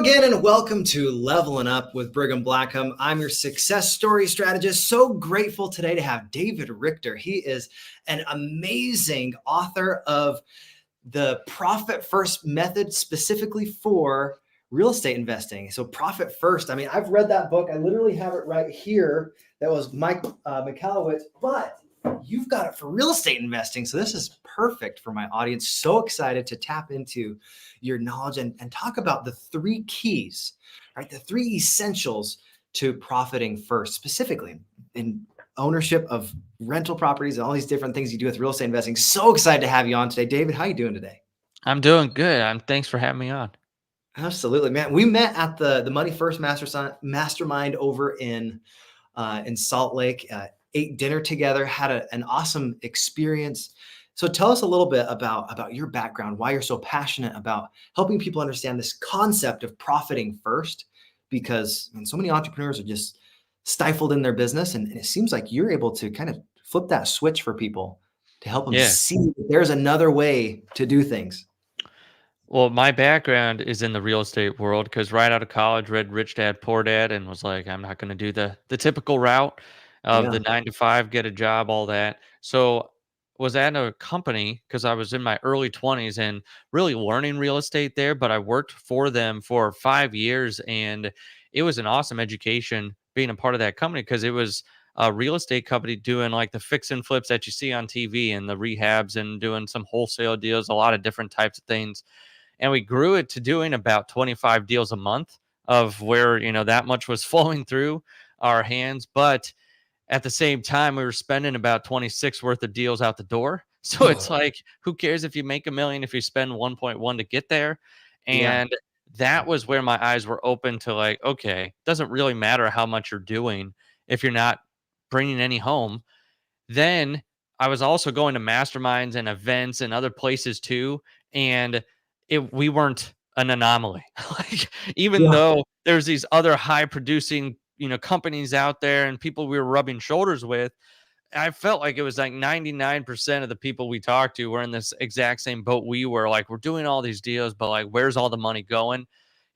again, and welcome to Levelin Up with Brigham Blackham. I'm your success story strategist. So grateful today to have David Richter. He is an amazing author of the Profit First method specifically for real estate investing. So Profit First, I mean, I've read that book. I literally have it right here. That was Mike Michalowicz, but you've got it for real estate investing. So this is perfect for my audience. So excited to tap into your knowledge and talk about the three keys, right? The three essentials to profiting first, specifically in ownership of rental properties and all these different things you do with real estate investing. So excited to have you on today. David, how are you doing today? I'm doing good. Thanks for having me on. Absolutely, man. We met at the Money First Mastermind over in Salt Lake, ate dinner together, had an awesome experience. So tell us a little bit about your background, why you're so passionate about helping people understand this concept of profiting first, because so many entrepreneurs are just stifled in their business. And it seems like you're able to kind of flip that switch for people to help them Yeah. see that there's another way to do things. Well, my background is in the real estate world because right out of college, read Rich Dad Poor Dad, and was like, I'm not going to do the typical route of the Yeah. 9 to 5, get a job, all that. So was at a company because I was in my early 20s and really learning real estate there. But I worked for them for 5 years, and it was an awesome education being a part of that company because it was a real estate company doing like the fix and flips that you see on TV and the rehabs and doing some wholesale deals, a lot of different types of things, and we grew it to doing about 25 deals a month of where that much was flowing through our hands. But at the same time, we were spending about 26 worth of deals out the door. So it's like, who cares if you make a million if you spend 1.1 to get there? Yeah. And that was where my eyes were open to, like, okay, doesn't really matter how much you're doing if you're not bringing any home. Then I was also going to masterminds and events and other places too, and we weren't an anomaly. Like, even Yeah. though there's these other high producing, companies out there and people we were rubbing shoulders with, I felt like it was like 99% of the people we talked to were in this exact same boat we were. Like, we're doing all these deals, but like, where's all the money going?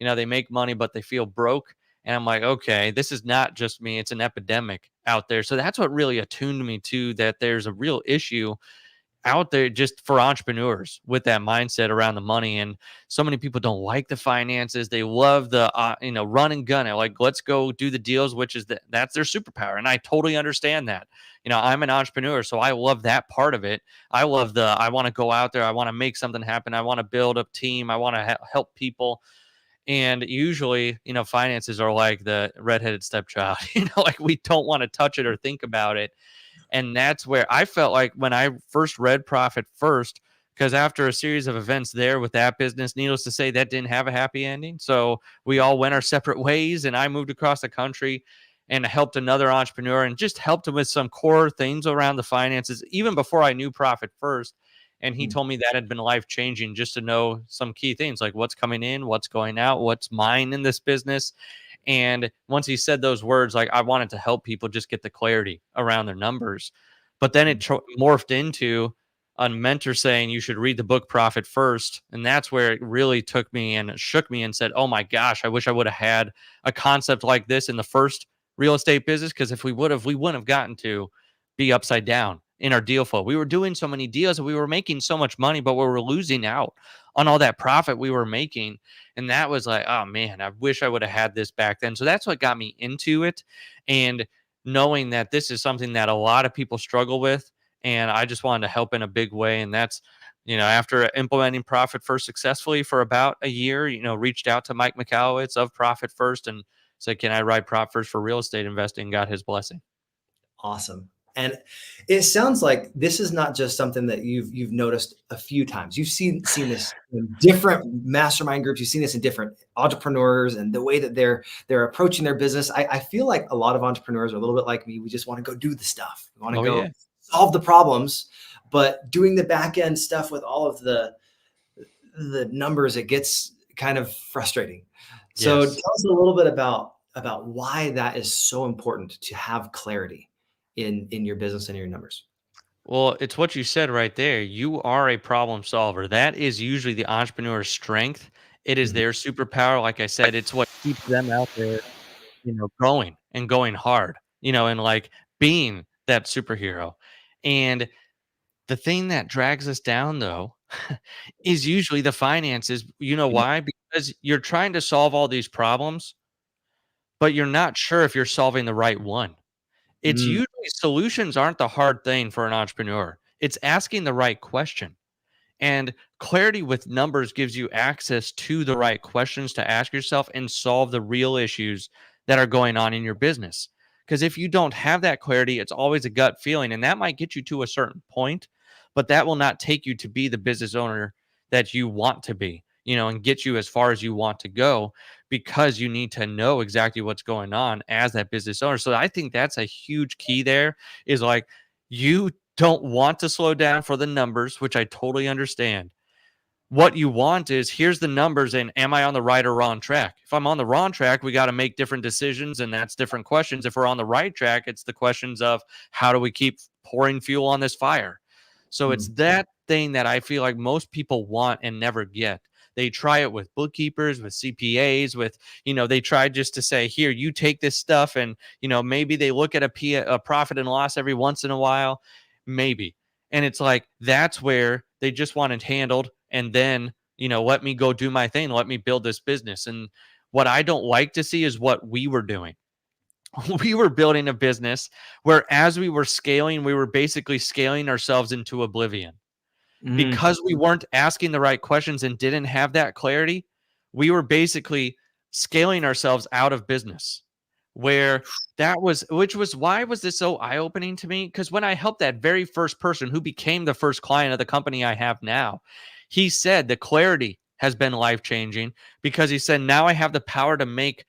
They make money, but they feel broke. And I'm like, okay, this is not just me. It's an epidemic out there. So that's what really attuned me to that there's a real issue out there just for entrepreneurs with that mindset around the money. And so many people don't like the finances. They love the run and gun it, like, let's go do the deals, which is that's their superpower. And I totally understand that. I'm an entrepreneur, so I love that part of it. I love I want to go out there, I want to make something happen, I want to build a team, I want to help people. And usually, finances are like the redheaded stepchild. Like, we don't want to touch it or think about it. And that's where I felt like when I first read Profit First, because after a series of events there with that business, needless to say, that didn't have a happy ending. So we all went our separate ways, and I moved across the country and helped another entrepreneur and just helped him with some core things around the finances, even before I knew Profit First. And he told me that had been life changing just to know some key things like what's coming in, what's going out, what's mine in this business. And once he said those words, like, I wanted to help people just get the clarity around their numbers. But then it morphed into a mentor saying you should read the book Profit First. And that's where it really took me and it shook me and said, oh my gosh, I wish I would have had a concept like this in the first real estate business. Because if we wouldn't have gotten to be upside down in our deal flow. We were doing so many deals and we were making so much money, but we were losing out on all that profit we were making. And that was like, oh man, I wish I would have had this back then. So that's what got me into it. And knowing that this is something that a lot of people struggle with. And I just wanted to help in a big way. And that's, after implementing Profit First successfully for about a year, reached out to Mike Michalowicz of Profit First and said, can I write Profit First for real estate investing? Got his blessing. Awesome. And it sounds like this is not just something that you've noticed a few times. You've seen this in different mastermind groups. You've seen this in different entrepreneurs and the way that they're approaching their business. I feel like a lot of entrepreneurs are a little bit like me. We just want to go do the stuff. We want to go Yeah. solve the problems, but doing the back end stuff with all of the numbers, it gets kind of frustrating. So Yes. tell us a little bit about why that is so important to have clarity in your business and your numbers. Well, it's what you said right there. You are a problem solver. That is usually the entrepreneur's strength, It is Mhm. their superpower. Like I said, it's what keeps them out there, going and going hard, and like being that superhero. And the thing that drags us down though is usually the finances. You know Yeah. why? Because you're trying to solve all these problems, but you're not sure if you're solving the right one. It's Mm. usually solutions aren't the hard thing for an entrepreneur. It's asking the right question. And clarity with numbers gives you access to the right questions to ask yourself and solve the real issues that are going on in your business. Because if you don't have that clarity, it's always a gut feeling, and that might get you to a certain point, but that will not take you to be the business owner that you want to be, and get you as far as you want to go because you need to know exactly what's going on as that business owner. So I think that's a huge key there is like you don't want to slow down for the numbers, which I totally understand. What you want is here's the numbers and am I on the right or wrong track? If I'm on the wrong track, we got to make different decisions and that's different questions. If we're on the right track, it's the questions of how do we keep pouring fuel on this fire? So it's Mm. that thing that I feel like most people want and never get. They try it with bookkeepers, with CPAs, with, they try just to say, here, you take this stuff and, maybe they look at a profit and loss every once in a while, maybe. And it's like, that's where they just want it handled. And then, let me go do my thing. Let me build this business. And what I don't like to see is what we were doing. We were building a business where as we were scaling, we were basically scaling ourselves into oblivion Mm. because we weren't asking the right questions and didn't have that clarity. We were basically scaling ourselves out of business where which was why was this so eye-opening to me? Because when I helped that very first person who became the first client of the company I have now, he said the clarity has been life-changing because he said, now I have the power to make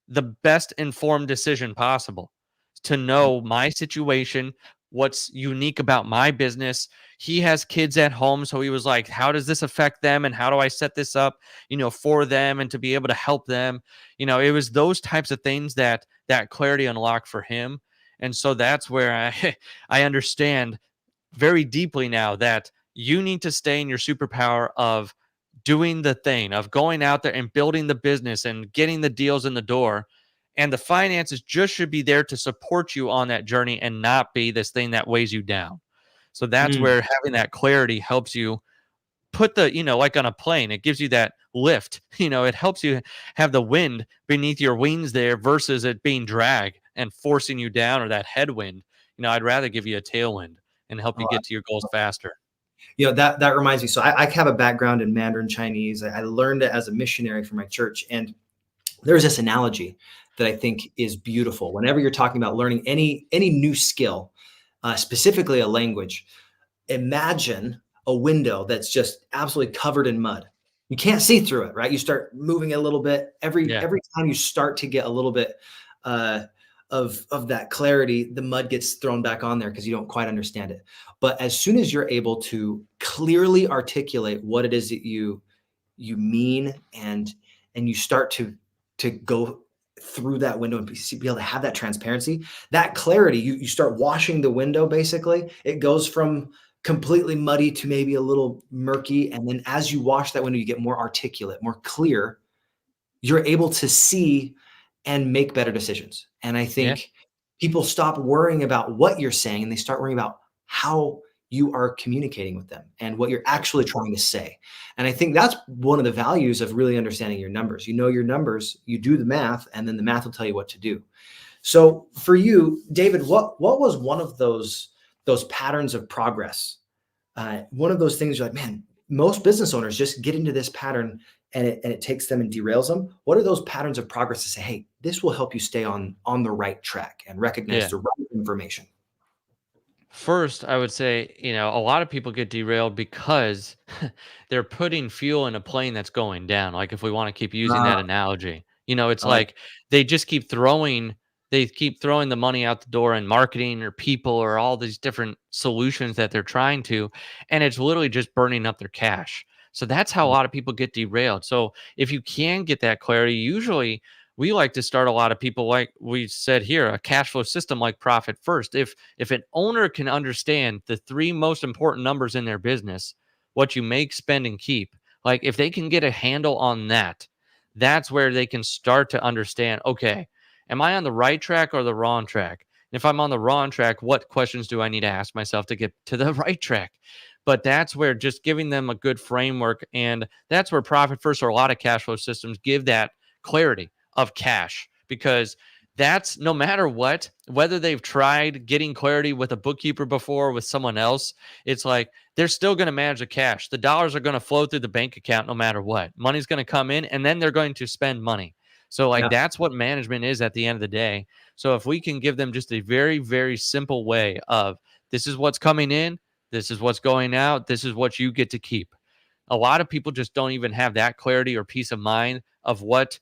the best informed decision possible, to know my situation, what's unique about my business. He has kids at home, so he was like, how does this affect them and how do I set this up, for them and to be able to help them? It was those types of things that clarity unlocked for him. And so that's where I I understand very deeply now that you need to stay in your superpower of doing the thing, of going out there and building the business and getting the deals in the door. And the finances just should be there to support you on that journey and not be this thing that weighs you down. So that's Mm. where having that clarity helps you put the, like on a plane, it gives you that lift. It helps you have the wind beneath your wings there versus it being drag and forcing you down or that headwind. I'd rather give you a tailwind and help you Oh, get to your goals faster. that reminds me. So I have a background in Mandarin Chinese. I learned it as a missionary for my church, and there's this analogy that I think is beautiful. Whenever you're talking about learning any new skill, specifically a language, imagine a window that's just absolutely covered in mud. You can't see through it, right? You start moving it a little bit. Yeah. Every time you start to get a little bit uh, of that clarity, the mud gets thrown back on there because you don't quite understand it. But as soon as you're able to clearly articulate what it is that you mean, and you start to go through that window and be able to have that transparency, that clarity, you start washing the window. Basically it goes from completely muddy to maybe a little murky, and then as you wash that window you get more articulate, more clear. You're able to see and make better decisions. And I Yeah. think people stop worrying about what you're saying and they start worrying about how you are communicating with them and what you're actually trying to say. And I think that's one of the values of really understanding your numbers. You know your numbers, you do the math, and then the math will tell you what to do. So for you, David, what was one of those patterns of progress? One of those things you're like, man, most business owners just get into this pattern and it takes them and derails them. What are those patterns of progress to say, hey, this will help you stay on the right track and recognize Yeah. the right information? First, I would say, a lot of people get derailed because they're putting fuel in a plane that's going down. Like if we want to keep using Ah, that analogy, it's I like like they just keep throwing the money out the door in marketing or people or all these different solutions that they're trying to, and it's literally just burning up their cash. So that's how a lot of people get derailed. So if you can get that clarity, usually we like to start a lot of people like we said here, a cash flow system like profit first. If an owner can understand the three most important numbers in their business, what you make, spend, and keep, Like if they can get a handle on that, that's where they can start to understand, okay, am I on the right track or the wrong track? And if I'm on the wrong track, what questions do I need to ask myself to get to the right track? But that's where just giving them a good framework, and that's where Profit First or a lot of cash flow systems give that clarity of cash, because that's no matter what, whether they've tried getting clarity with a bookkeeper before or with someone else, it's like they're still going to manage the cash. The dollars are going to flow through the bank account no matter what. Money's going to come in and then they're going to spend money. So like Yeah. that's what management is at the end of the day. So if we can give them just a very, very simple way of this is what's coming in, this is what's going out, this is what you get to keep. A lot of people just don't even have that clarity or peace of mind of what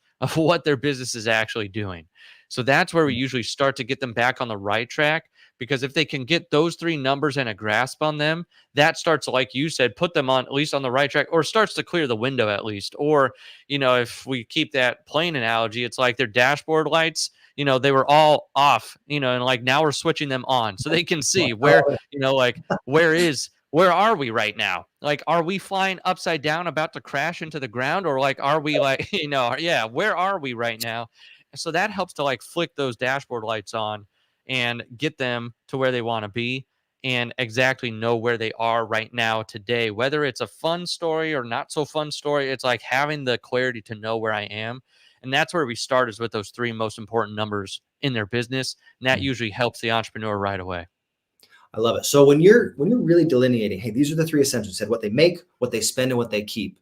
their business is actually doing. So that's where we usually start to get them back on the right track, because if they can get those three numbers and a grasp on them, that starts, like you said, put them on at least on the right track, or starts to clear the window at least. Or, if we keep that plane analogy, it's like their dashboard lights, they were all off, and like now we're switching them on so they can see where, like where are we right now? Like, are we flying upside down about to crash into the ground? Or like, are we like, yeah, where are we right now? So that helps to like flick those dashboard lights on and get them to where they want to be and exactly know where they are right now today. Whether it's a fun story or not so fun story, it's like having the clarity to know where I am. And that's where we start, is with those three most important numbers in their business. And that usually helps the entrepreneur right away. I love it. So when you're really delineating, hey, these are the three essentials, said what they make, what they spend, and what they keep.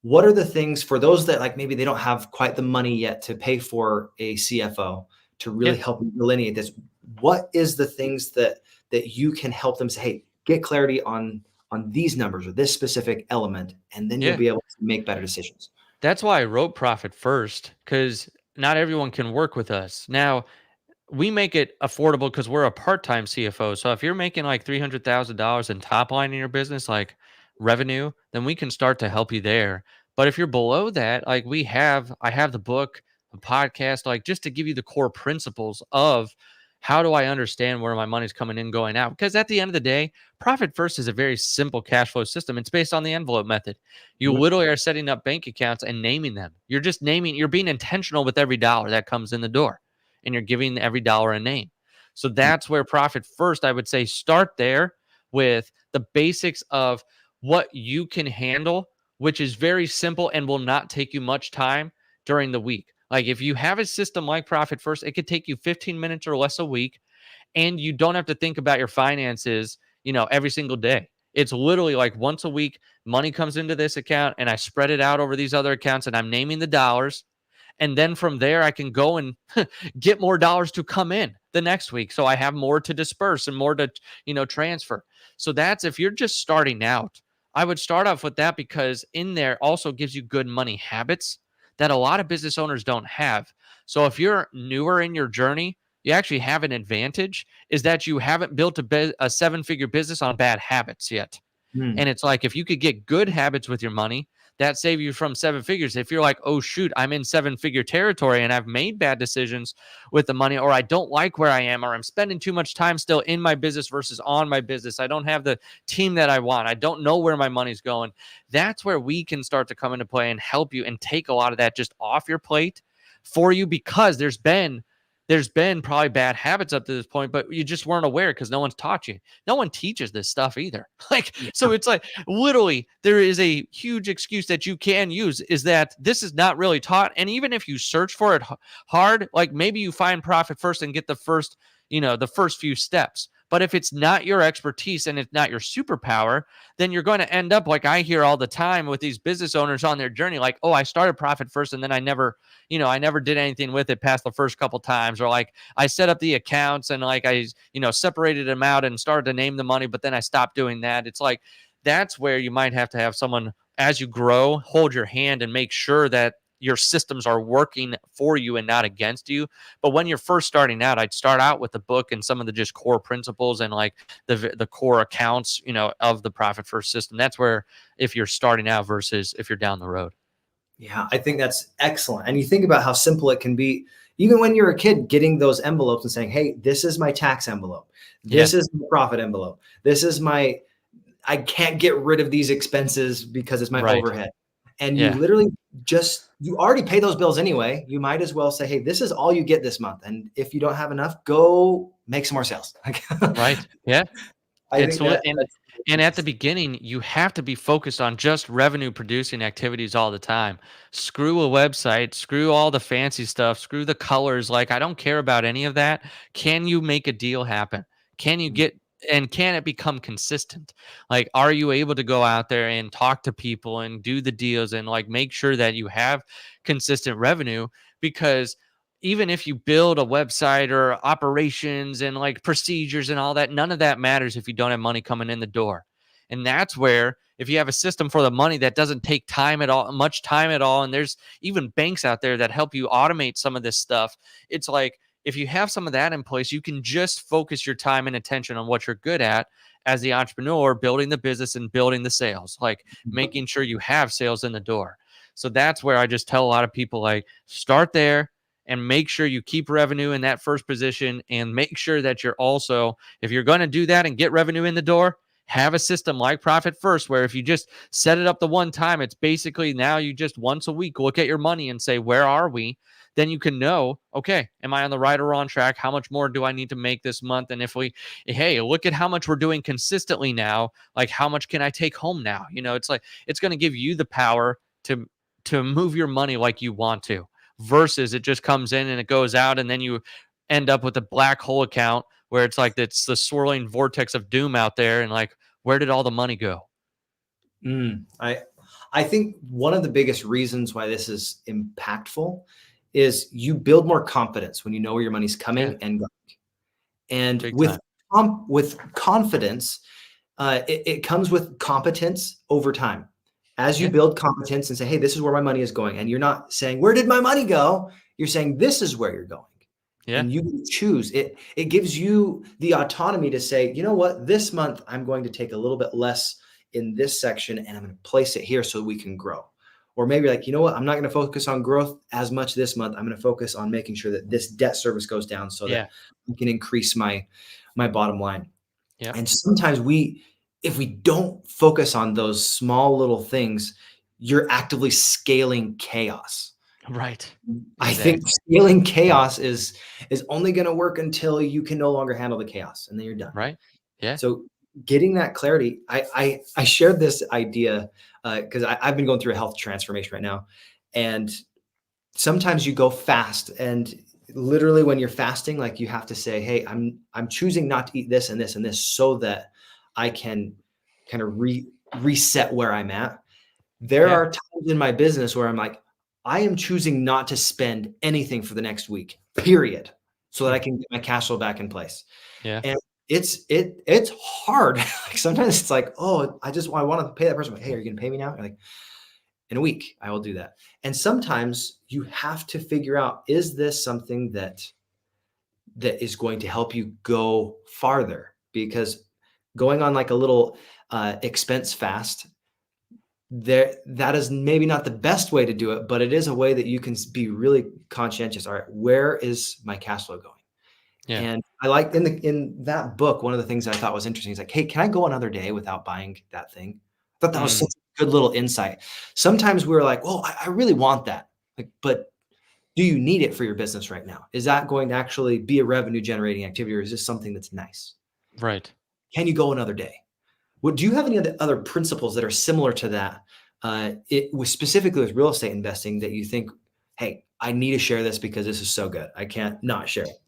What are the things for those that like maybe they don't have quite the money yet to pay for a CFO to really Yeah. help them delineate this? What is the things that you can help them say, hey, get clarity on these numbers or this specific element, and then you'll Yeah. be able to make better decisions. That's why I wrote Profit First, because not everyone can work with us. Now, we make it affordable because we're a part-time CFO. So if you're making like $300,000 in top line in your business, like revenue, then we can start to help you there. But if you're below that, like I have the book, the podcast, like just to give you the core principles of how do I understand where my money's coming in, going out? Because at the end of the day, Profit First is a very simple cash flow system. It's based on the envelope method. You Mhm. literally are setting up bank accounts and naming them. You're being intentional with every dollar that comes in the door, and you're giving every dollar a name. So that's where Profit First, I would say, start there with the basics of what you can handle, which is very simple and will not take you much time during the week. Like if you have a system like Profit First, it could take you 15 minutes or less a week, and you don't have to think about your finances, every single day. It's literally like once a week, money comes into this account and I spread it out over these other accounts and I'm naming the dollars. And then from there, I can go and get more dollars to come in the next week. So I have more to disperse and more to, transfer. So that's, if you're just starting out, I would start off with that, because in there also gives you good money habits that a lot of business owners don't have. So if you're newer in your journey, you actually have an advantage, is that you haven't built a seven-figure business on bad habits yet. Mm. And it's like, if you could get good habits with your money, that save you from seven figures. If you're like, oh shoot, I'm in seven-figure territory and I've made bad decisions with the money, or I don't like where I am, or I'm spending too much time still in my business versus on my business, I don't have the team that I want, I don't know where my money's going. That's where we can start to come into play and help you and take a lot of that just off your plate for you, because there's been probably bad habits up to this point, but you just weren't aware because no one's taught you. No one teaches this stuff either. So it's like literally there is a huge excuse that you can use, is that this is not really taught. And even if you search for it hard, like maybe you find Profit First and get the first few steps. But if it's not your expertise and it's not your superpower, then you're going to end up like I hear all the time with these business owners on their journey, like, oh, I started Profit First and then I never did anything with it past the first couple times. Or like I set up the accounts and like I, separated them out and started to name the money, but then I stopped doing that. It's like, that's where you might have to have someone, as you grow, hold your hand and make sure that your systems are working for you and not against you. But when you're first starting out, I'd start out with the book and some of the just core principles and like the core accounts, of the Profit First system. That's where, if you're starting out versus if you're down the road. Yeah, I think that's excellent. And you think about how simple it can be, even when you're a kid, getting those envelopes and saying, hey, this is my tax envelope. This is my profit envelope. This is I can't get rid of these expenses because it's my Right. overhead. And you Yeah. literally you already pay those bills anyway. You might as well say, hey, this is all you get this month. And if you don't have enough, go make some more sales. Right. Yeah. I It's think what that's and at the beginning, you have to be focused on just revenue producing activities all the time. Screw a website, screw all the fancy stuff, screw the colors. Like, I don't care about any of that. Can you make a deal happen? Can you get and can it become consistent? Like, are you able to go out there and talk to people and do the deals and like make sure that you have consistent revenue? Because even if you build a website or operations and like procedures and all that, none of that matters if you don't have money coming in the door. And that's where, if you have a system for the money that doesn't take time at all, much time at all, and there's even banks out there that help you automate some of this stuff, it's like if you have some of that in place, you can just focus your time and attention on what you're good at as the entrepreneur, building the business and building the sales, like making sure you have sales in the door. So that's where I just tell a lot of people, like, start there and make sure you keep revenue in that first position, and make sure that you're also, if you're going to do that and get revenue in the door, have a system like Profit First, where if you just set it up the one time, it's basically now you just once a week look at your money and say, where are we? Then you can know, okay, am I on the right or wrong track? How much more do I need to make this month? And if we, hey, look at how much we're doing consistently now, like how much can I take home now? It's like, it's going to give you the power to move your money like you want to, versus it just comes in and it goes out, and then you end up with a black hole account where it's like it's the swirling vortex of doom out there, and like, where did all the money go? I think one of the biggest reasons why this is impactful is you build more confidence when you know where your money's coming Yeah, and going. And big with time. with confidence, it comes with competence over time. As you Yeah, build competence and say, hey, this is where my money is going, and you're not saying, where did my money go? You're saying, this is where you're going. yeah, And you choose it. It gives you the autonomy to say, you know what, this month I'm going to take a little bit less in this section and I'm going to place it here so we can grow. Or maybe like, you know what, I'm not going to focus on growth as much this month. I'm going to focus on making sure that this debt service goes down so that yeah, we can increase my bottom line. yeah. And sometimes if we don't focus on those small little things, you're actively scaling chaos. Right. I think Exactly. scaling chaos is only going to work until you can no longer handle the chaos, and then you're done. Right. Yeah. So getting that clarity, I shared this idea because I've been going through a health transformation right now, and sometimes you go fast, and literally when you're fasting, like you have to say, hey, I'm choosing not to eat this and this and this so that I can kind of reset where I'm at. There Yeah. are times in my business where I'm like, I am choosing not to spend anything for the next week, period, so that I can get my cash flow back in place. Yeah. And it's hard. Like sometimes it's like, oh, I want to pay that person. Like, hey, are you going to pay me now? You're like, in a week, I will do that. And sometimes you have to figure out, is this something that is going to help you go farther? Because going on like a little expense fast, that is maybe not the best way to do it, but it is a way that you can be really conscientious. All right, where is my cash flow going? Yeah. And I like in that book, one of the things that I thought was interesting is like, hey, can I go another day without buying that thing? I thought that was Mm. such a good little insight. Sometimes we're like, well, I really want that. Like, but do you need it for your business right now? Is that going to actually be a revenue generating activity, or is this something that's nice? Right. Can you go another day? What do you have any other principles that are similar to that? It was specifically with real estate investing that you think, hey, I need to share this because this is so good. I can't not share it.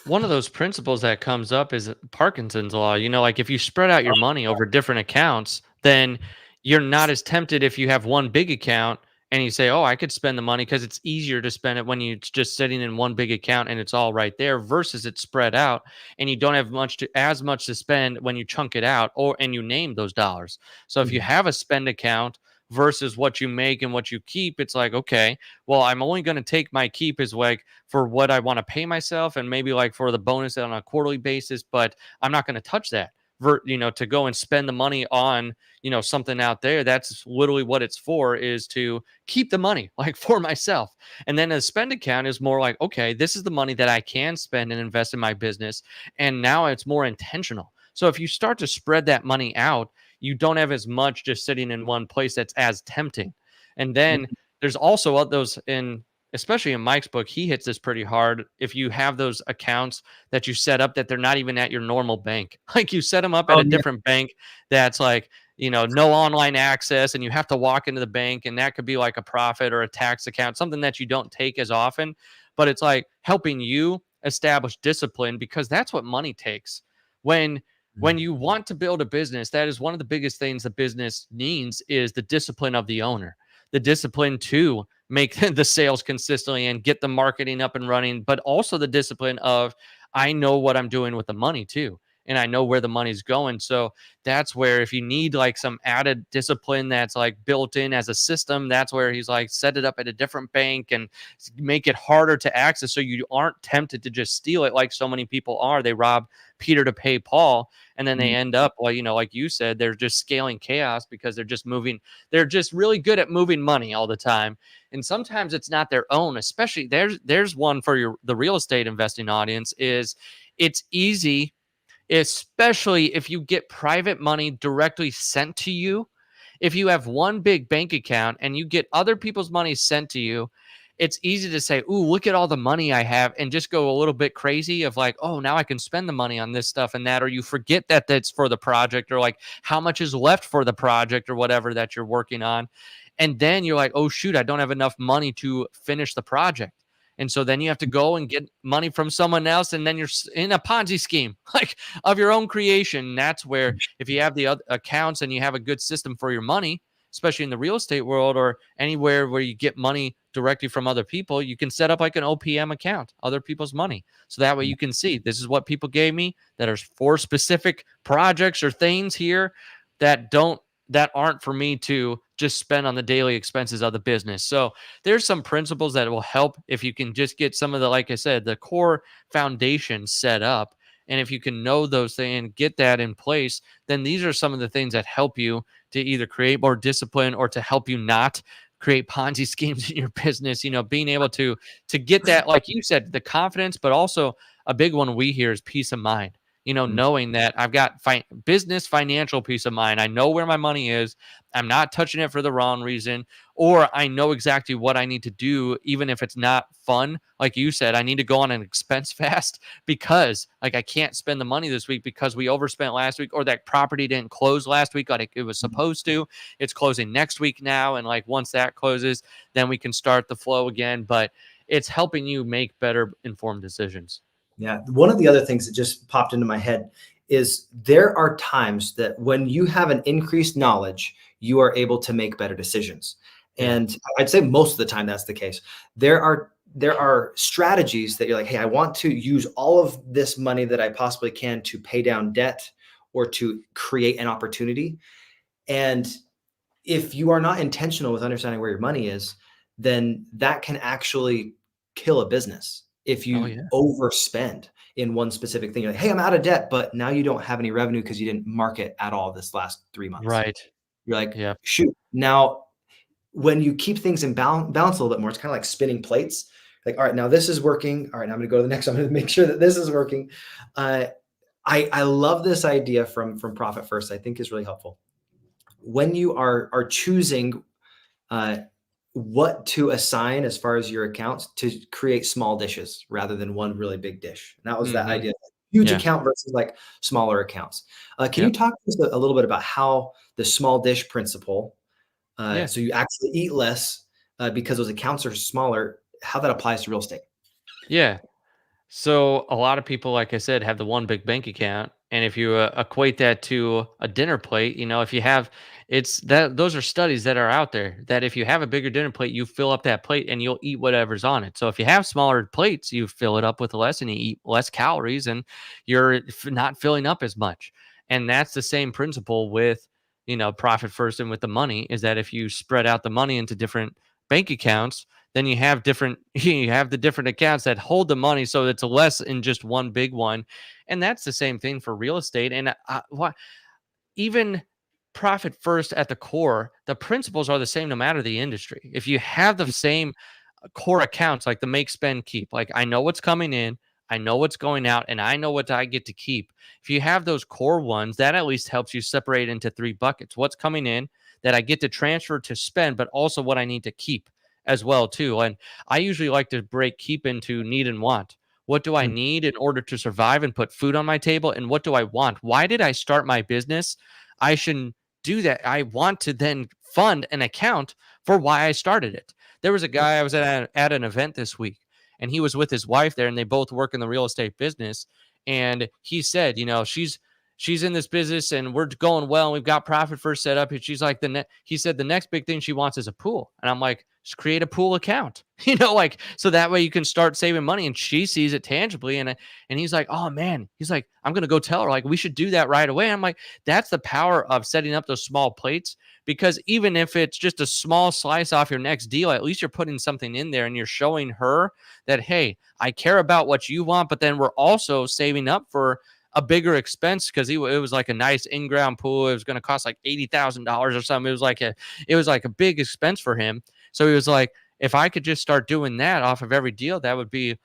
One of those principles that comes up is Parkinson's law. Like if you spread out your money over different accounts, then you're not as tempted if you have one big account and you say, oh, I could spend the money, because it's easier to spend it when it's just sitting in one big account and it's all right there, versus it's spread out and you don't have as much to spend when you chunk it out and you name those dollars. So if you Mhm. have a spend account versus what you make and what you keep, it's like, okay, well, I'm only going to take my keep as like for what I want to pay myself and maybe like for the bonus on a quarterly basis, but I'm not going to touch that. To go and spend the money on, something out there. That's literally what it's for, is to keep the money like for myself. And then a spend account is more like, okay, this is the money that I can spend and invest in my business. And now it's more intentional. So if you start to spread that money out, you don't have as much just sitting in one place that's as tempting. And then Mhm. there's also those in, especially in Mike's book, he hits this pretty hard. If you have those accounts that you set up that they're not even at your normal bank, like you set them up at Oh a yeah. different bank that's like, no online access, and you have to walk into the bank, and that could be like a profit or a tax account, something that you don't take as often, but it's like helping you establish discipline, because that's what money takes. When you want to build a business, that is one of the biggest things the business needs, is the discipline of the owner, the discipline to make the sales consistently and get the marketing up and running, but also the discipline of, I know what I'm doing with the money too, and I know where the money's going. So that's where, if you need like some added discipline that's like built in as a system, that's where he's like, set it up at a different bank and make it harder to access, so you aren't tempted to just steal it like so many people are. They rob Peter to pay Paul, and then they Mhm. end up, well, like you said, they're just scaling chaos because they're just really good at moving money all the time. And sometimes it's not their own. Especially, there's one for the real estate investing audience, is it's easy, especially if you get private money directly sent to you. If you have one big bank account and you get other people's money sent to you, it's easy to say, "Ooh, look at all the money I have," and just go a little bit crazy of like, "Oh, now I can spend the money on this stuff and that," or you forget that that's for the project, or like how much is left for the project or whatever that you're working on. And then you're like, "Oh shoot, I don't have enough money to finish the project." And so then you have to go and get money from someone else, and then you're in a Ponzi scheme, like, of your own creation. And that's where, if you have the other accounts and you have a good system for your money, especially in the real estate world or anywhere where you get money directly from other people, you can set up like an OPM account, other people's money. So that way you can see, this is what people gave me that are for specific projects or things here that aren't for me to just spend on the daily expenses of the business. So there's some principles that will help if you can just get some of the, like I said, the core foundation set up. And if you can know those things and get that in place, then these are some of the things that help you to either create more discipline or to help you not create Ponzi schemes in your business. Being able to get that, like you said, the confidence, but also a big one we hear is peace of mind. Knowing that I've got business financial peace of mind. I know where my money is. I'm not touching it for the wrong reason, or I know exactly what I need to do, even if it's not fun. Like you said, I need to go on an expense fast because, like, I can't spend the money this week because we overspent last week, or that property didn't close last week like it was supposed to. It's closing next week now, and like once that closes, then we can start the flow again. But it's helping you make better informed decisions. Yeah. One of the other things that just popped into my head is there are times that when you have an increased knowledge, you are able to make better decisions. Yeah. And I'd say most of the time that's the case. There are strategies that you're like, hey, I want to use all of this money that I possibly can to pay down debt or to create an opportunity. And if you are not intentional with understanding where your money is, then that can actually kill a business. If Oh you yeah. overspend in one specific thing, you're like, hey, I'm out of debt, but now you don't have any revenue because you didn't market at all this last 3 months. Right. You're like, Yeah. shoot. Now, when you keep things in balance a little bit more, it's kind of like spinning plates. Like, all right, now this is working. All right, now I'm going to go to the next one. I'm going to make sure that this is working. Uh, I love this idea from Profit First. I think is really helpful when you are choosing uh, what to assign as far as your accounts to create small dishes rather than one really big dish. And that was that Hmm. idea. Huge Yeah. account versus like smaller accounts. Can you Yep. talk to us a little bit about how the small dish principle, Yeah. so you actually eat less because those accounts are smaller, how that applies to real estate? Yeah. So a lot of people, like I said, have the one big bank account, and if you equate that to a dinner plate, if you have, it's that those are studies that are out there that if you have a bigger dinner plate, you fill up that plate and you'll eat whatever's on it. So if you have smaller plates, you fill it up with less and you eat less calories, and you're not filling up as much. And that's the same principle with profit first and with the money, is that if you spread out the money into different bank accounts, then you have different you have the different accounts that hold the money, so it's less in just one big one. And that's the same thing for real estate. And even profit first at the core, the principles are the same no matter the industry. If you have the same core accounts, like the make, spend, keep, like, I know what's coming in, I know what's going out, and I know what I get to keep. If you have those core ones, that at least helps you separate into three buckets: what's coming in, that I get to transfer to spend, but also what I need to keep as well too. And I usually like to break keep into need and want. What do I Mm. need in order to survive and put food on my table? And what do I want? Why did I start my business? I shouldn't do that. I want to then fund an account for why I started it. There was a guy I was at an event this week, and he was with his wife there, and they both work in the real estate business. And he said, she's in this business and we're going well and we've got profit first set up. And she's like, he said the next big thing she wants is a pool. And I'm like, just create a pool account, like, so that way you can start saving money. And she sees it tangibly. And he's like, oh man, he's like, I'm going to go tell her, like, we should do that right away. And I'm like, that's the power of setting up those small plates, because even if it's just a small slice off your next deal, at least you're putting something in there and you're showing her that, hey, I care about what you want, but then we're also saving up for a bigger expense, because it was like a nice in-ground pool. It was going to cost like $80,000 or something. It was like a big expense for him. So he was like, if I could just start doing that off of every deal, that would be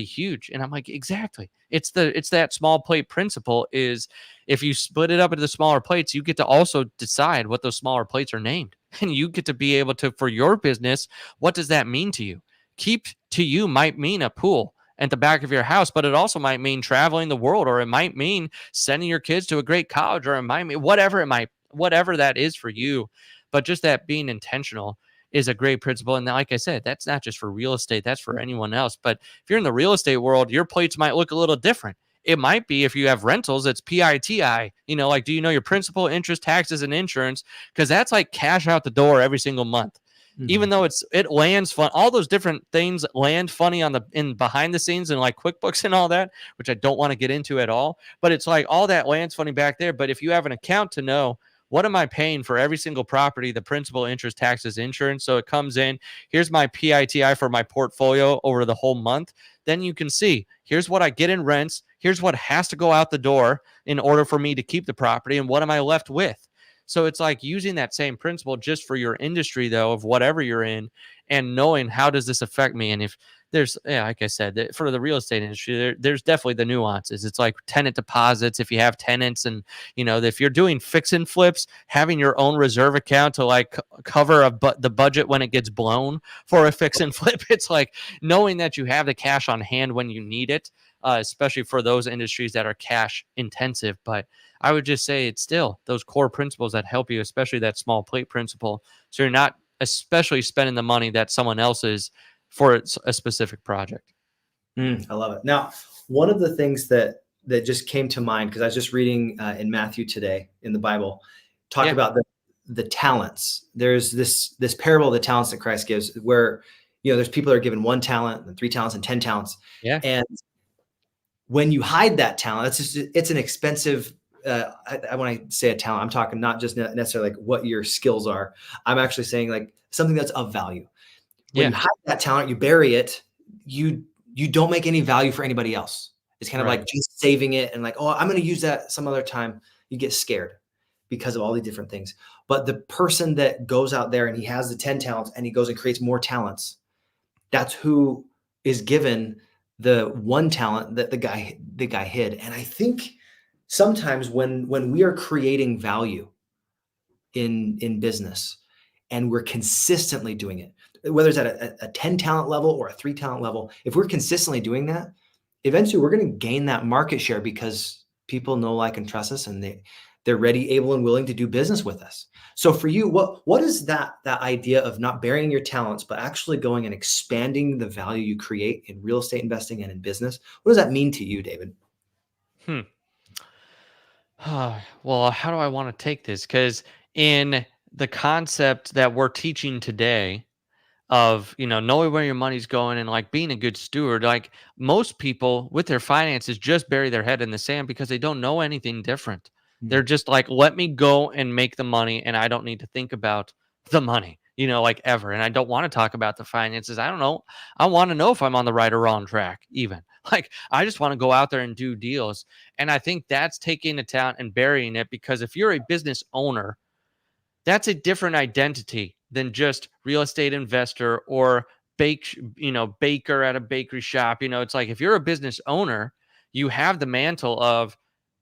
huge. And I'm like, exactly. It's that small plate principle. Is if you split it up into the smaller plates, you get to also decide what those smaller plates are named, and you get to be able to, for your business, what does that mean to you? Keep to you might mean a pool at the back of your house, but it also might mean traveling the world, or it might mean sending your kids to a great college, or it might mean whatever that is for you. But just that being intentional is a great principle. And like I said, that's not just for real estate, that's for anyone else. But if you're in the real estate world, your plates might look a little different. It might be, if you have rentals, it's PITI, like, do you know your principal, interest, taxes, and insurance? Because that's like cash out the door every single month. Even though it lands fun, all those different things land funny in behind the scenes and like QuickBooks and all that, which I don't want to get into at all. But it's like all that lands funny back there. But if you have an account to know, what am I paying for every single property, the principal, interest, taxes, insurance? So it comes in, here's my PITI for my portfolio over the whole month. Then you can see, here's what I get in rents. Here's what has to go out the door in order for me to keep the property. And what am I left with? So it's like using that same principle just for your industry, though, of whatever you're in, and knowing, how does this affect me? And if there's, like I said, for the real estate industry, there's definitely the nuances. It's like tenant deposits. If you have tenants, and if you're doing fix and flips, having your own reserve account to like cover the budget when it gets blown for a fix and flip. It's like knowing that you have the cash on hand when you need it, especially for those industries that are cash intensive. But I would just say it's still those core principles that help you, especially that small plate principle. So you're not especially spending the money that someone else is for a specific project. I love it. Now, one of the things that just came to mind, because I was just reading in Matthew today in the Bible, talked about the talents. There's this parable of the talents that Christ gives, where there's people that are given 1 talent and 3 talents and 10 talents. Yeah. And when you hide that talent, it's an expensive. When I say a talent, I'm talking not just necessarily like what your skills are. I'm actually saying like something that's of value. When you hide that talent, you bury it, you don't make any value for anybody else. It's kind of like just saving it and like, oh, I'm going to use that some other time. You get scared because of all these different things. But the person that goes out there and he has the 10 talents and he goes and creates more talents, that's who is given the 1 talent that the guy hid. And I think sometimes when we are creating value in business and we're consistently doing it, whether it's at a 10 talent level or a 3 talent level, if we're consistently doing that, eventually we're going to gain that market share, because people know, like, and trust us, and they're ready, able, and willing to do business with us. So for you, what is that idea of not burying your talents, but actually going and expanding the value you create in real estate investing and in business? What does that mean to you, David? Well, how do I want to take this? Because in the concept that we're teaching today of, knowing where your money's going and like being a good steward, like most people with their finances just bury their head in the sand because they don't know anything different. They're just like, let me go and make the money, and I don't need to think about the money, like ever. And I don't want to talk about the finances. I don't know. I want to know if I'm on the right or wrong track, even. Like, I just want to go out there and do deals. And I think that's taking a talent and burying it, because if you're a business owner, that's a different identity than just real estate investor or baker at a bakery shop. It's like, if you're a business owner, you have the mantle of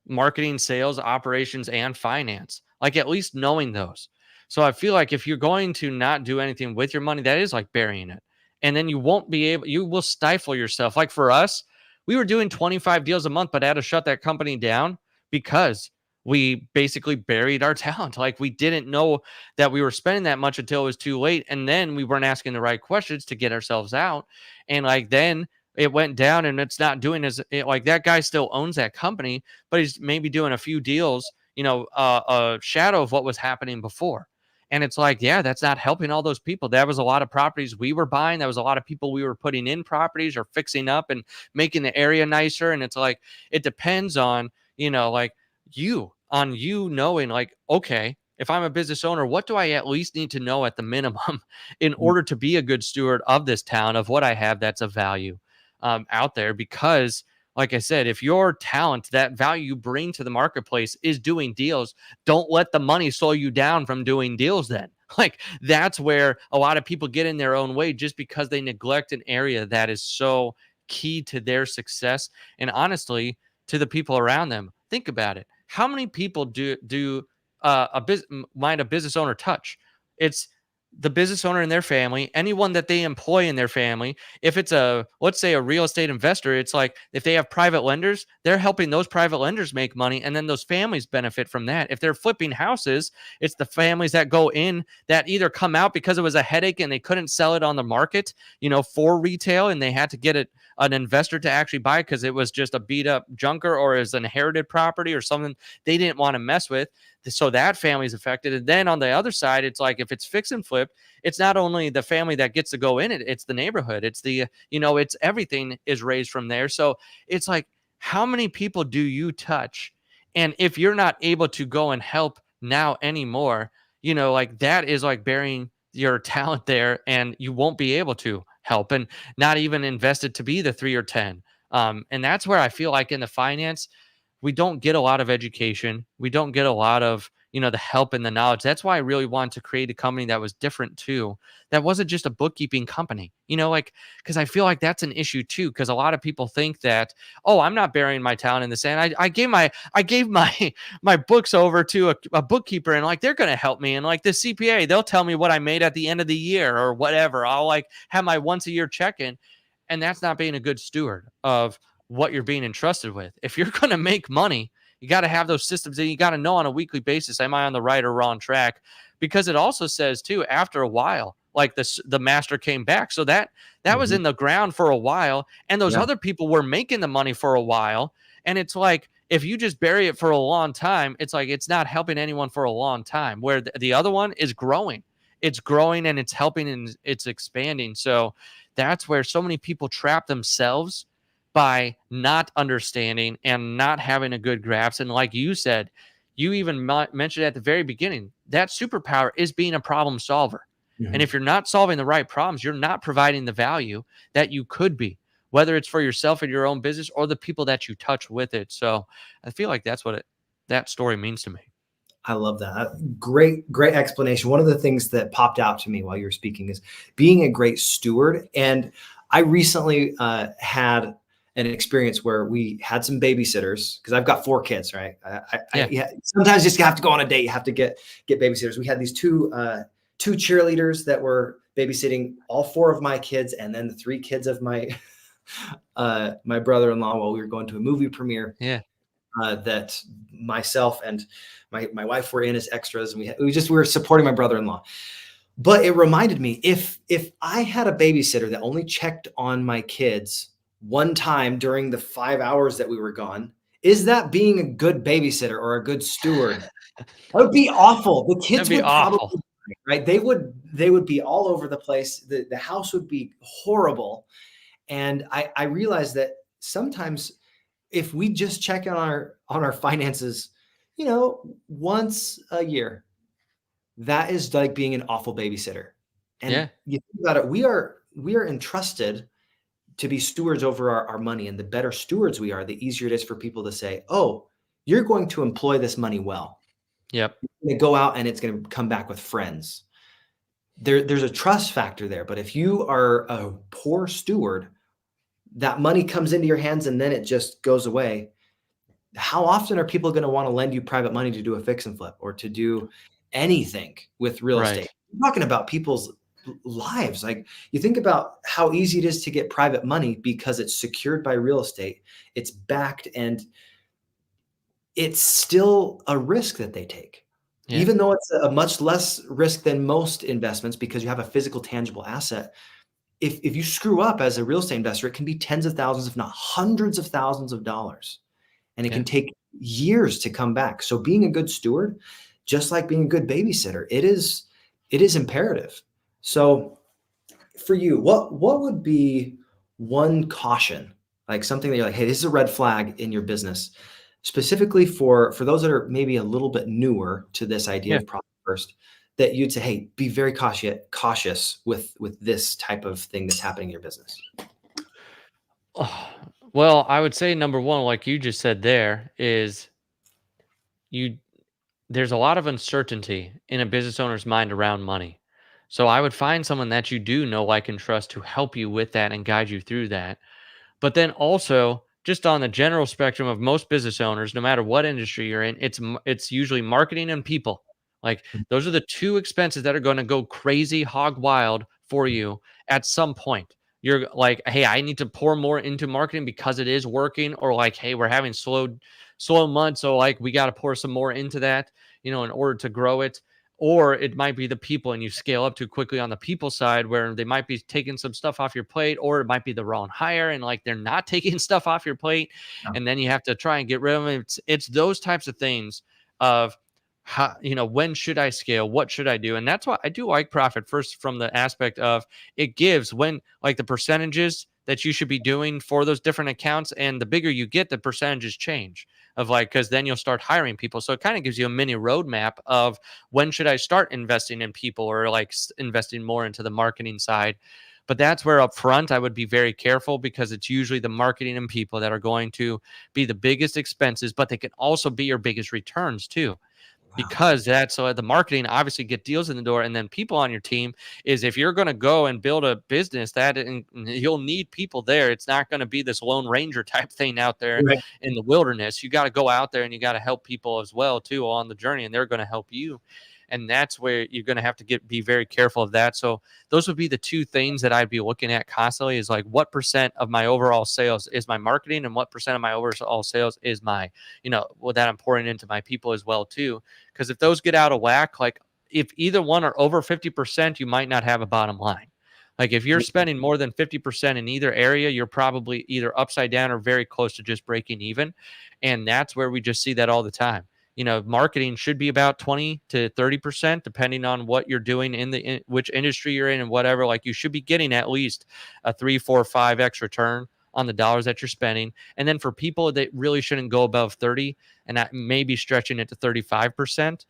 marketing, sales, operations, and finance, like at least knowing those. So I feel like if you're going to not do anything with your money, that is like burying it. And then you won't be able, you will stifle yourself. Like for us, we were doing 25 deals a month, but had to shut that company down because we basically buried our talent. Like we didn't know that we were spending that much until it was too late. And then we weren't asking the right questions to get ourselves out. And like then it went down and it's not doing as like that guy still owns that company, but he's maybe doing a few deals, a shadow of what was happening before. And it's like, yeah, that's not helping all those people. That was a lot of properties we were buying. That was a lot of people we were putting in properties or fixing up and making the area nicer. And it's like, it depends on, like you knowing like, okay, if I'm a business owner, what do I at least need to know at the minimum in order to be a good steward of this town, of what I have that's of value out there? Because like I said, if your talent, that value you bring to the marketplace is doing deals, don't let the money slow you down from doing deals then. Like that's where a lot of people get in their own way just because they neglect an area that is so key to their success and honestly to the people around them. Think about it. How many people mind a business owner touch? It's the business owner and their family, anyone that they employ in their family. If it's let's say a real estate investor, it's like if they have private lenders, they're helping those private lenders make money. And then those families benefit from that. If they're flipping houses, it's the families that go in that either come out because it was a headache and they couldn't sell it on the market, for retail, and they had to get an investor to actually buy because it was just a beat up junker or is an inherited property or something they didn't want to mess with. So that family's affected. And then on the other side, it's like if it's fix and flip, it's not only the family that gets to go in it, it's the neighborhood. It's it's everything is raised from there. So it's like, how many people do you touch? And if you're not able to go and help now anymore, like that is like burying your talent there and you won't be able to help and not even invest it to be the 3 or 10. And that's where I feel like in the finance, we don't get a lot of education. We don't get a lot of, the help and the knowledge. That's why I really wanted to create a company that was different too. That wasn't just a bookkeeping company, because I feel like that's an issue too. Because a lot of people think that, oh, I'm not burying my talent in the sand. I gave my books over to a bookkeeper and like, they're going to help me. And like the CPA, they'll tell me what I made at the end of the year or whatever. I'll like have my once a year check-in. And that's not being a good steward of what you're being entrusted with. If you're going to make money, you got to have those systems and you got to know on a weekly basis, am I on the right or wrong track? Because it also says too, after a while, like the master came back. So that was in the ground for a while. And those other people were making the money for a while. And it's like, if you just bury it for a long time, it's like, it's not helping anyone for a long time, where the other one is growing. It's growing and it's helping and it's expanding. So that's where so many people trap themselves by not understanding and not having a good grasp. And like you said, you even mentioned at the very beginning, that superpower is being a problem solver. Mm-hmm. And if you're not solving the right problems, you're not providing the value that you could be, whether it's for yourself and your own business or the people that you touch with it. So I feel like that's what that story means to me. I love that. Great explanation. One of the things that popped out to me while you were speaking is being a great steward. And I recently had an experience where we had some babysitters because I've got 4 kids, right? Sometimes you just have to go on a date. You have to get babysitters. We had these two cheerleaders that were babysitting all 4 of my kids, and then the 3 kids of my my brother-in-law while we were going to a movie premiere. Yeah. That myself and my wife were in as extras, and we were supporting my brother-in-law. But it reminded me, if I had a babysitter that only checked on my kids one time during the 5 hours that we were gone, is that being a good babysitter or a good steward? That would be awful. The kids would probably, right? They would be all over the place. The house would be horrible. And I realized that sometimes if we just check on our finances, once a year, that is like being an awful babysitter. And you think about it, we are entrusted to be stewards over our money. And the better stewards we are, the easier it is for people to say, oh, you're going to employ this money well. Yep. You're going to go out and it's going to come back with friends. There's a trust factor there. But if you are a poor steward, that money comes into your hands and then it just goes away. How often are people going to want to lend you private money to do a fix and flip or to do anything with real estate. Right. We're talking about people's lives. Like, you think about how easy it is to get private money because it's secured by real estate, it's backed, and it's still a risk that they take. Yeah. Even though it's a much less risk than most investments because you have a physical, tangible asset. If you screw up as a real estate investor, it can be tens of thousands, if not hundreds of thousands of dollars. And it Yeah. can take years to come back. So being a good steward, just like being a good babysitter, it is imperative. So for you, what would be one caution, like something that you're like, hey, this is a red flag in your business, specifically for those that are maybe a little bit newer to this idea Yeah. of profit first, that you'd say, hey, be very cautious with this type of thing that's happening in your business? Oh, well, I would say number one, like you just said there, is you there's a lot of uncertainty in a business owner's mind around money. So I would find someone that you do know, like, and trust to help you with that and guide you through that. But then also, just on the general spectrum of most business owners, no matter what industry you're in, it's usually marketing and people. Like, those are the two expenses that are going to go crazy hog wild for you at some point. You're like, hey, I need to pour more into marketing because it is working, or like, hey, we're having slow months, so like we got to pour some more into that, in order to grow it. Or it might be the people, and you scale up too quickly on the people side where they might be taking some stuff off your plate, or it might be the wrong hire and like they're not taking stuff off your plate, Yeah. and then you have to try and get rid of them. It's those types of things of how, when should I scale, what should I do? And that's why I do like profit first, from the aspect of it gives, when like the percentages that you should be doing for those different accounts, and the bigger you get, the percentages change, of like, because then you'll start hiring people. So it kind of gives you a mini roadmap of when should I start investing in people, or like investing more into the marketing side. But that's where up front I would be very careful, because it's usually the marketing and people that are going to be the biggest expenses, but they can also be your biggest returns too, Wow. because that's, so the marketing obviously get deals in the door, and then people on your team is, if you're going to go and build a business, that you'll need people there. It's not going to be this lone ranger type thing out there Right. in the wilderness. You got to go out there and you got to help people as well too on the journey, and they're going to help you. And that's where you're going to have to be very careful of that. So those would be the two things that I'd be looking at constantly, is like, what percent of my overall sales is my marketing, and what percent of my overall sales is my, that I'm pouring into my people as well too. Because if those get out of whack, like if either one are over 50%, you might not have a bottom line. Like if you're spending more than 50% in either area, you're probably either upside down or very close to just breaking even. And that's where we just see that all the time. Marketing should be about 20 to 30%, depending on what you're doing in which industry you're in and whatever. Like, you should be getting at least a 3, 4, 5x return on the dollars that you're spending. And then for people, that really shouldn't go above 30, and that may be stretching it to 35%,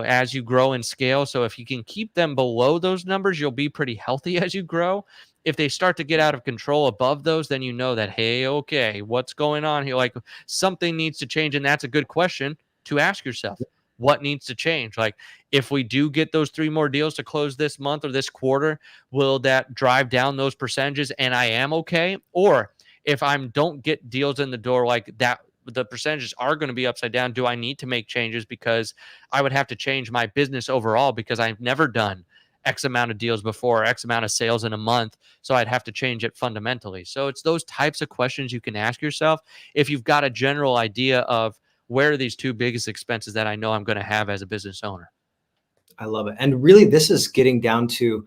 as you grow and scale. So if you can keep them below those numbers, you'll be pretty healthy as you grow. If they start to get out of control above those, then you know that, hey, okay, what's going on here? Like, something needs to change. And that's a good question to ask yourself. What needs to change? Like, if we do get those 3 more deals to close this month or this quarter, will that drive down those percentages and I am okay? Or if I don't get deals in the door like that, the percentages are going to be upside down. Do I need to make changes, because I would have to change my business overall, because I've never done X amount of deals before, X amount of sales in a month. So I'd have to change it fundamentally. So it's those types of questions you can ask yourself if you've got a general idea of, where are these 2 biggest expenses that I know I'm going to have as a business owner. I love it. And really, this is getting down to,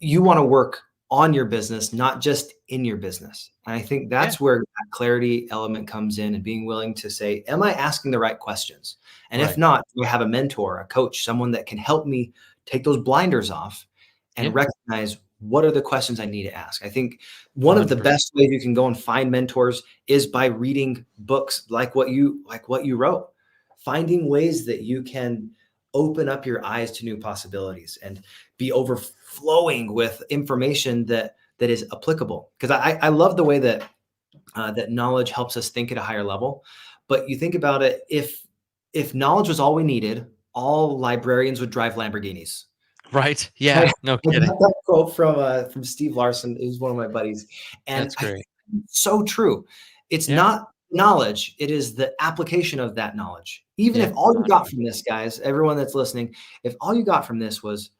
you want to work on your business, not just in your business. And I think Yeah. that's where that clarity element comes in, and being willing to say, am I asking the right questions? And if Right. not, do I have a mentor, a coach, someone that can help me take those blinders off and Yeah. recognize what are the questions I need to ask? I think one of the 100%. best ways you can go and find mentors is by reading books like what you wrote, finding ways that you can open up your eyes to new possibilities and be overflowing with information that is applicable. Because I love the way that that knowledge helps us think at a higher level. But you think about it, if knowledge was all we needed, all librarians would drive Lamborghinis. Right. I Yeah. No I kidding. got that quote from Steve Larson, who's one of my buddies, and That's I great. think it's so true. It's Yeah. not knowledge. It is the application of that knowledge. Even Yeah, if all you got 100%. from this, guys, everyone that's listening, if all you got from this was,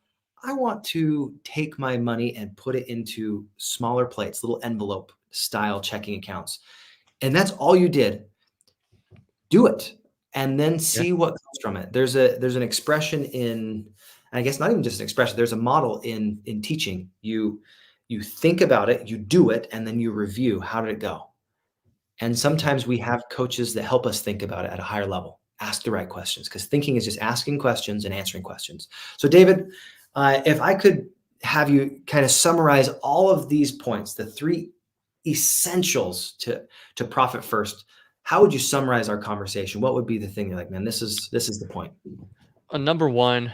I want to take my money and put it into smaller plates, little envelope style checking accounts, and that's all you did, do it and then Yeah. see what comes from it. There's an expression in, and I guess not even just an expression, there's a model in teaching. You think about it, you do it, and then you review, how did it go? And Yeah. sometimes we have coaches that help us think about it at a higher level, ask the right questions, because thinking is just asking questions and answering questions. So, David, if I could have you kind of summarize all of these points, the three essentials to profit first, how would you summarize our conversation? What would be the thing you're like, man, this is the point? Number one,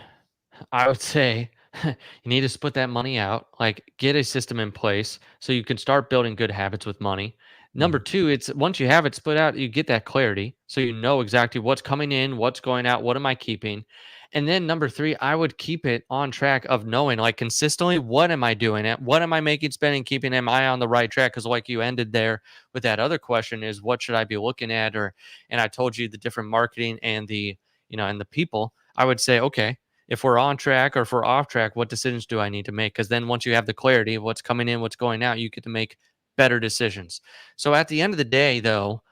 I would say you need to split that money out, like get a system in place so you can start building good habits with money. Number Mhm. two, it's once you have it split out, you get that clarity. So you know exactly what's coming in, what's going out, what am I keeping? And then number three, I would keep it on track of knowing like consistently what am I doing at what am I making, spending, keeping, am I on the right track? Because like you ended there with that other question is what should I be looking at? Or and I told you the different marketing and the and the people, I would say, okay, if we're on track or if we're off track, what decisions do I need to make? Because then once you have the clarity of what's coming in, what's going out, you get to make better decisions. So at the end of the day, though,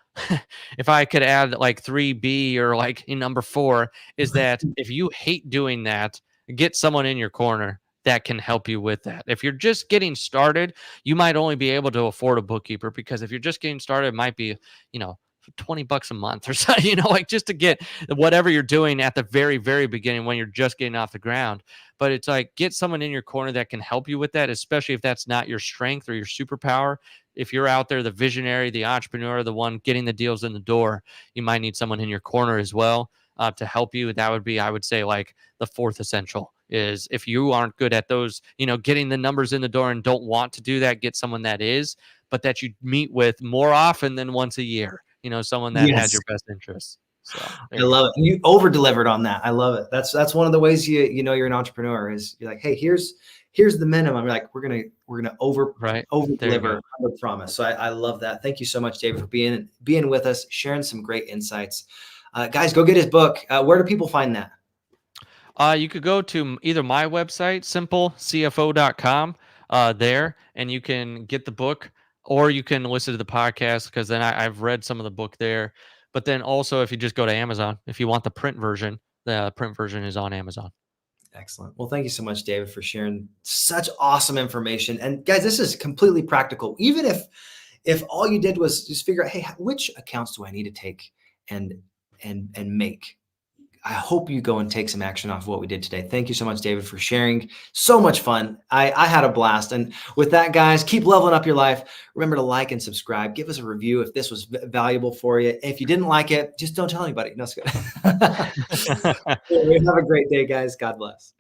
if I could add like 3B or like in number four, is that if you hate doing that, get someone in your corner that can help you with that. If you're just getting started, you might only be able to afford a bookkeeper because if you're just getting started, it might be, you know, $20 a month or so, like just to get whatever you're doing at the very, very beginning when you're just getting off the ground. But it's like get someone in your corner that can help you with that, especially if that's not your strength or your superpower. If you're out there, the visionary, the entrepreneur, the one getting the deals in the door, you might need someone in your corner as well to help you. That would be, I would say, like the fourth essential is if you aren't good at those, getting the numbers in the door and don't want to do that, get someone that is, but that you meet with more often than once a year, someone that has Yes. your best interests. So I there you love go. it. You over delivered on that. I love it. That's one of the ways you know you're an entrepreneur is you're like, hey, here's the minimum. You're like, we're gonna Right. over There you go. deliver, under promise. So I love that. Thank you so much, David, for being with us, sharing some great insights. Guys, go get his book. Where do people find that? You could go to either my website, simplecfo.com, there, and you can get the book, or you can listen to the podcast because then I've read some of the book there. But then also, if you just go to Amazon, if you want the print version is on Amazon. Excellent. Well, thank you so much, David, for sharing such awesome information. And guys, this is completely practical. Even if all you did was just figure out, hey, which accounts do I need to take and and make? I hope you go and take some action off of what we did today. Thank you so much, David, for sharing. So much fun. I had a blast. And with that, guys, keep leveling up your life. Remember to like and subscribe. Give us a review if this was valuable for you. If you didn't like it, just don't tell anybody. No, it's good. Have a great day, guys. God bless.